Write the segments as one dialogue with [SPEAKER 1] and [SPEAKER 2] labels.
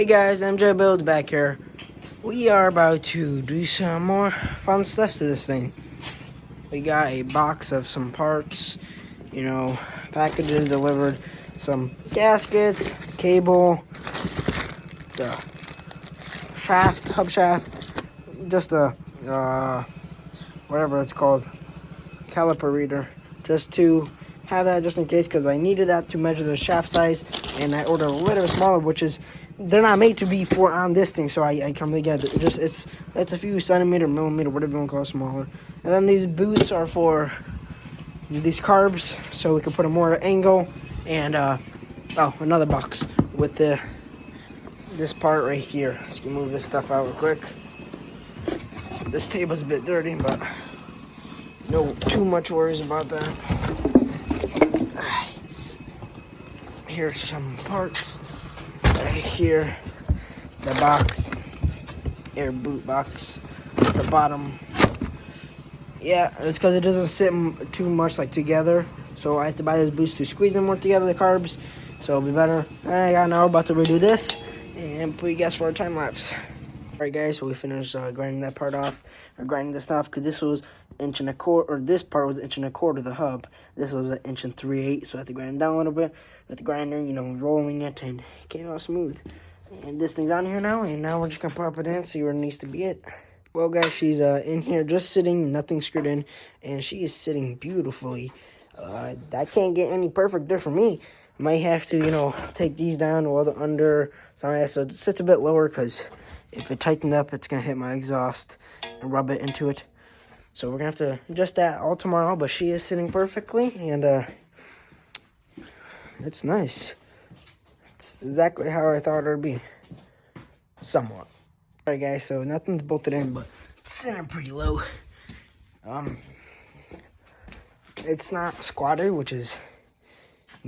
[SPEAKER 1] Hey guys, MJ Build back here. We are about to do some more fun stuff to this thing. We got a box of some parts, packages delivered, some gaskets, cable, the hub shaft, just a, whatever it's called, caliper reader, just to have that just in case, because I needed that to measure the shaft size, and I ordered a little smaller, which is, they're not made to be for on this thing, so I come together. It's a few millimeter, whatever you want to call it, smaller. And then these boots are for these carbs, so we can put a more angle. And another box with this part right here. Let's move this stuff out real quick. This table's a bit dirty, but no too much worries about that. Here's some parts. Right here, the box, air boot box at the bottom. Yeah, it's because it doesn't sit too much like together, so I have to buy those boots to squeeze them more together, the carbs, so it'll be better. I got an hour about to redo this and put you guys for a time lapse. Alright guys, so we finished grinding that part off, or grinding this off, because this was inch and a quarter, or this part was inch and a quarter, the hub. This was an inch and 3/8, so I had to grind it down a little bit with the grinder, rolling it, and it came out smooth. And this thing's on here now, and now we're just gonna pop it in, see where it needs to be it. Well guys, she's in here just sitting, nothing screwed in, and she is sitting beautifully. I can't get any perfect there for me. Might have to, take these down while they're under, so it sits a bit lower, because if it tightened up, it's going to hit my exhaust and rub it into it. So we're going to have to adjust that all tomorrow, but she is sitting perfectly, and it's nice. It's exactly how I thought it would be. Somewhat. Alright guys, so nothing's bolted in, but it's sitting pretty low. It's not squatted, which is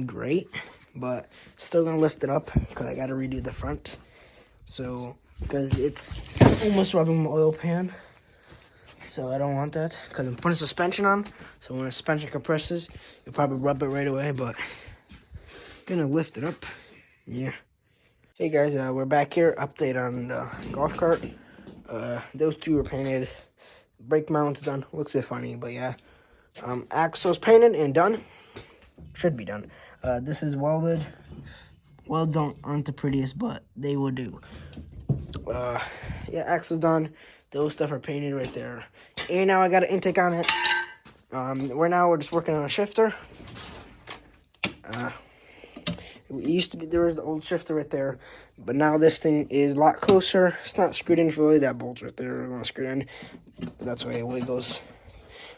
[SPEAKER 1] great, but still going to lift it up, because I got to redo the front. So, because it's almost rubbing my oil pan, so I don't want that, because I'm putting suspension on, so when the suspension compresses, you'll probably rub it right away, but gonna lift it up. Yeah. Hey guys, we're back here. Update on the golf cart. Those two are painted. Brake mount's done. Looks a bit funny, but yeah. Axle's painted and done. Should be done. This is welded. Welds aren't the prettiest, but they will do. Yeah, axle's done. Those stuff are painted right there. And now I got an intake on it. We're just working on a shifter. It used to be, there was the old shifter right there, but now this thing is a lot closer. It's not screwed in fully. That bolt's right there, not screwed in. That's the way it goes.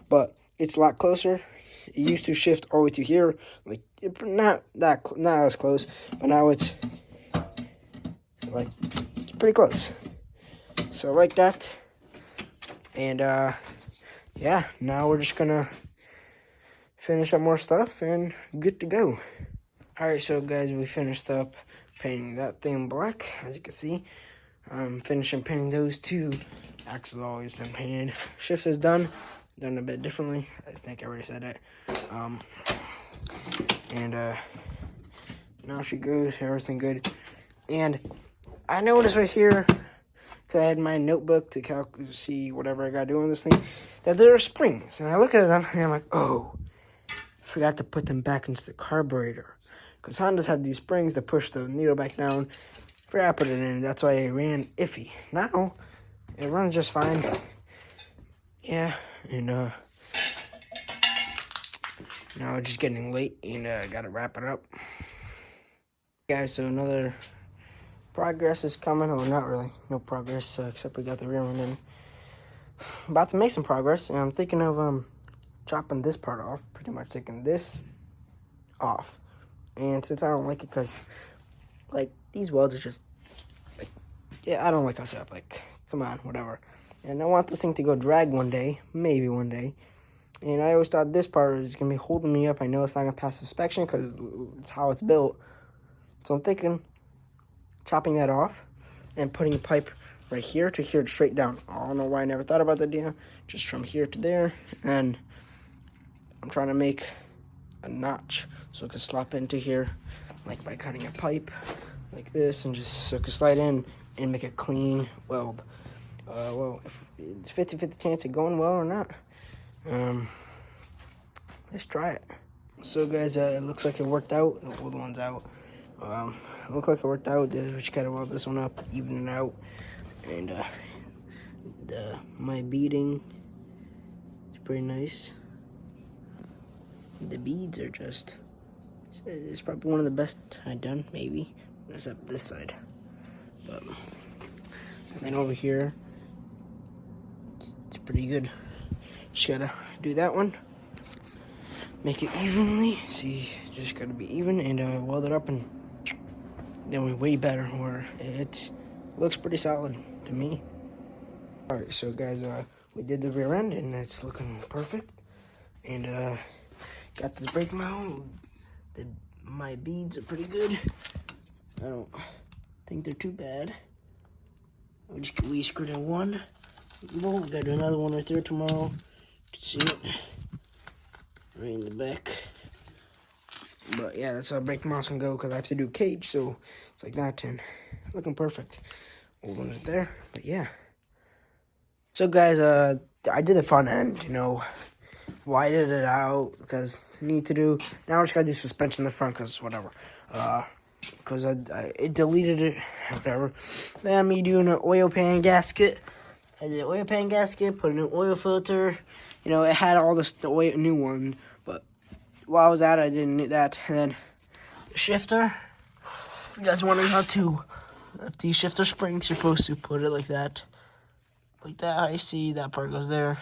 [SPEAKER 1] But it's a lot closer. It used to shift all the way to here, like not as close, but now it's pretty close. So I like that. And yeah, now we're just gonna finish up more stuff and good to go. Alright, so guys, we finished up painting that thing black, as you can see. Finishing painting those two. Axle's always been painted. Shift is done a bit differently. I think I already said it. Now she goes, everything good. And I noticed right here, because I had my notebook to see whatever I got to do on this thing, that there are springs. And I look at them, and I'm like, oh, forgot to put them back into the carburetor. Because Honda's had these springs to push the needle back down. Forgot to put it in, that's why it ran iffy. Now, it runs just fine. Yeah, and now it's just getting late, and I gotta wrap it up. Guys, so another progress is coming. Oh, not really, no progress, except we got the rear one in. About to make some progress, and I'm thinking of chopping this part off, pretty much taking this off. And since I don't like it, because these welds are just yeah, I don't like how set up, come on, whatever. And I want this thing to go drag one day, maybe one day. And I always thought this part was going to be holding me up. I know it's not going to pass inspection because it's how it's built. So I'm thinking chopping that off and putting a pipe right here to here straight down. I don't know why I never thought about that idea. Just from here to there. And I'm trying to make a notch so it can slop into here, by cutting a pipe like this, and just so it can slide in and make a clean weld. Well, if it's 50-50 chance of going well or not. Let's try it. So guys, it looks like it worked out. The old one's out. It looked like it worked out. We just gotta weld this one up, even it out, and my beading is pretty nice. The beads are just, it's probably one of the best I've done, maybe, except this side. But and then over here, it's pretty good. Just gotta do that one, make it evenly. See, just gotta be even, and weld it up, and then we're way better. Where it looks pretty solid to me. All right, so guys, we did the rear end, and it's looking perfect. And got this brake mount. My beads are pretty good. I don't think they're too bad. We screwed in one. Well, we gotta do another one right there tomorrow. You can see it right in the back. But yeah, that's how brake mounts can go, because I have to do cage, so it's like that, and looking perfect. Old one right there, but yeah. So guys, I did the front end, you know, widened it out because I need to do. Now I just gotta do suspension in the front, because whatever. Because it deleted it, whatever. Then me doing an oil pan gasket. I did an oil pan gasket, put a new oil filter. You know, it had all the oil, new one, but while I was at it, I didn't need that. And then the shifter. You guys wondering how to, if these shifter springs, you're supposed to put it like that. Like that, I see that part goes there.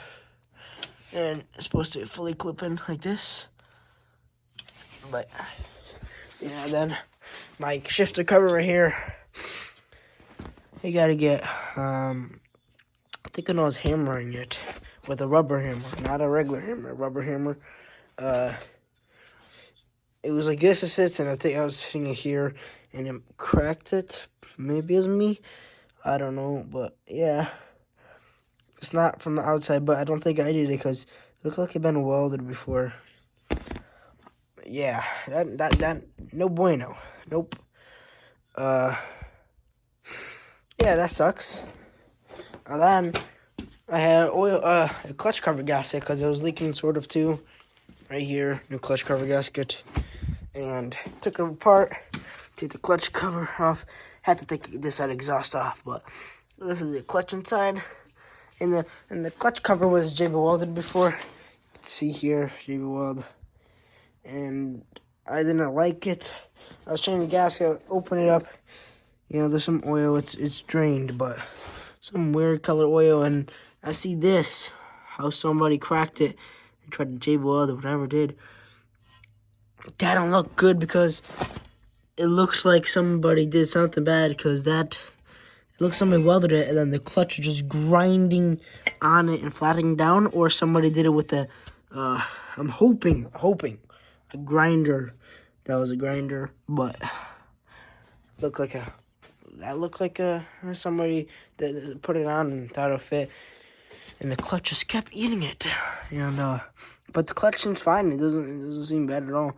[SPEAKER 1] And it's supposed to fully clip in like this. But, yeah, then my shifter cover right here. You gotta get, I think I was hammering it with a rubber hammer, not a regular hammer, a rubber hammer. It was like this, it sits, and I think I was hitting it here, and it cracked it. Maybe it was me. I don't know, but yeah. It's not from the outside, but I don't think I did it because it looked like it had been welded before. Yeah, that no bueno. Nope. Yeah, that sucks. And then I had a clutch cover gasket because it was leaking sort of too. Right here, new clutch cover gasket. And took it apart, took the clutch cover off. Had to take this side exhaust off, but this is the clutch inside. And the clutch cover was JB welded before. You can see here, JB weld. And I didn't like it. I was changing the gasket, open it up. You know, there's some oil. It's drained, but some weird color oil. And I see this, how somebody cracked it and tried to JB weld or whatever it did. That don't look good because it looks like somebody did something bad, because that. It looks like somebody welded it, and then the clutch is just grinding on it and flattening down, or somebody did it with a, I'm hoping, a grinder. That was a grinder, but looked like somebody that put it on and thought it would fit, and the clutch just kept eating it. And but the clutch seems fine. It doesn't seem bad at all.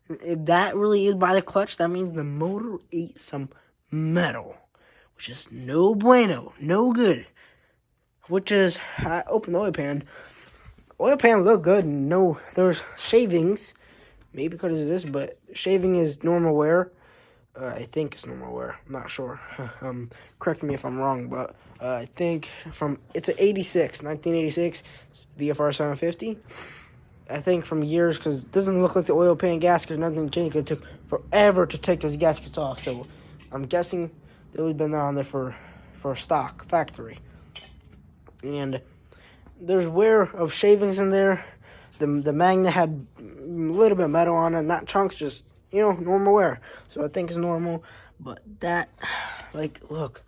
[SPEAKER 1] If that really is by the clutch, that means the motor ate some metal, which is no bueno, no good. Which is, I opened the oil pan. Oil pan looked good. No, there's shavings. Maybe because of this, but shaving is normal wear. I think it's normal wear. I'm not sure. Correct me if I'm wrong, but I think it's an 1986 VFR 750. I think from years, because it doesn't look like the oil pan gasket or nothing changed. It took forever to take those gaskets off, so I'm guessing they've been on there for stock factory. And there's wear of shavings in there. The magnet had a little bit of metal on it, not chunks, just, you know, normal wear. So I think it's normal. But that, like, look,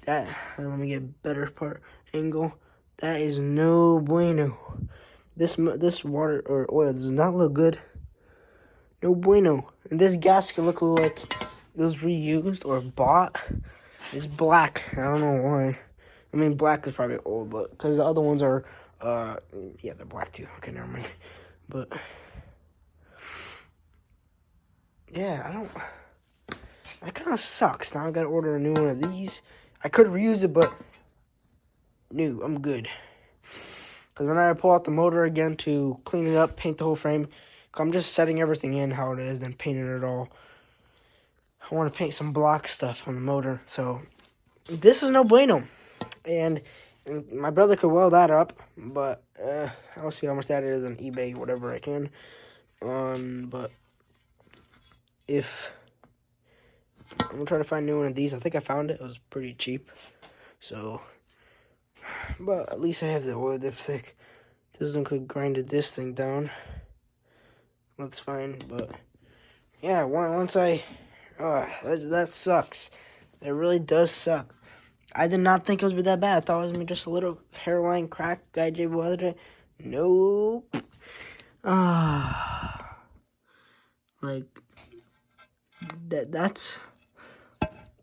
[SPEAKER 1] that, let me get a better angle. That is no bueno. This water or oil does not look good. No bueno. And this gasket look like it was reused or bought. It's black. I don't know why. I mean, black is probably old, but because the other ones are, yeah, they're black too. Okay, never mind. But yeah, That kind of sucks. Now I gotta order a new one of these. I could reuse it, but no, I'm good. Because when I pull out the motor again to clean it up, paint the whole frame, I'm just setting everything in how it is, then painting it all. I want to paint some block stuff on the motor, so this is no bueno. And my brother could weld that up, but I'll see how much that is on eBay, whatever I can. But if I'm gonna try to find a new one of these, I think I found it. It was pretty cheap, so. But at least I have the oil dipstick. This one could grinded this thing down. Looks fine, but yeah, once that sucks. It really does suck. I did not think it would be that bad. I thought it was just a little hairline crack. Guy J weathered it. Nope. Like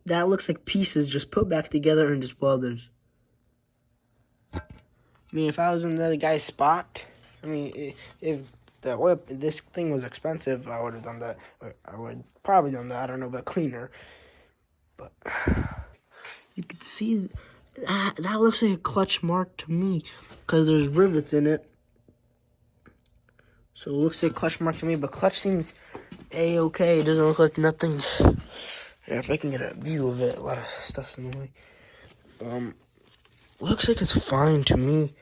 [SPEAKER 1] that looks like pieces just put back together and just welded. I mean, if I was in the other guy's spot, I mean, if this thing was expensive, I would have done that. Or I would probably done that. I don't know, but cleaner. But you can see that looks like a clutch mark to me because there's rivets in it. So it looks like a clutch mark to me, but clutch seems A-okay. It doesn't look like nothing. Yeah, if I can get a view of it, a lot of stuff's in the way. Looks like it's fine to me.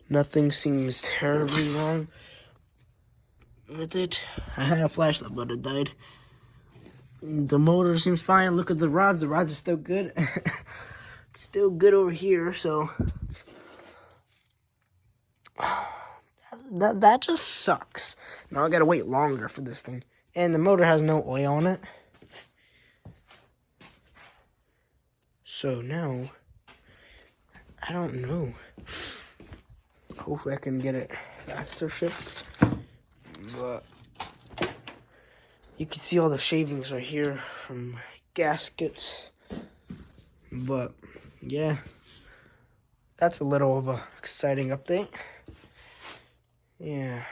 [SPEAKER 1] Nothing seems terribly wrong with it. I had a flashlight, but it died. The motor seems fine. Look at the rods. The rods are still good. It's still good over here, so that just sucks. Now I gotta wait longer for this thing. And the motor has no oil on it. So now, I don't know. Hopefully I can get it faster shipped. But you can see all the shavings right here from gaskets. But yeah, that's a little of a exciting update. Yeah.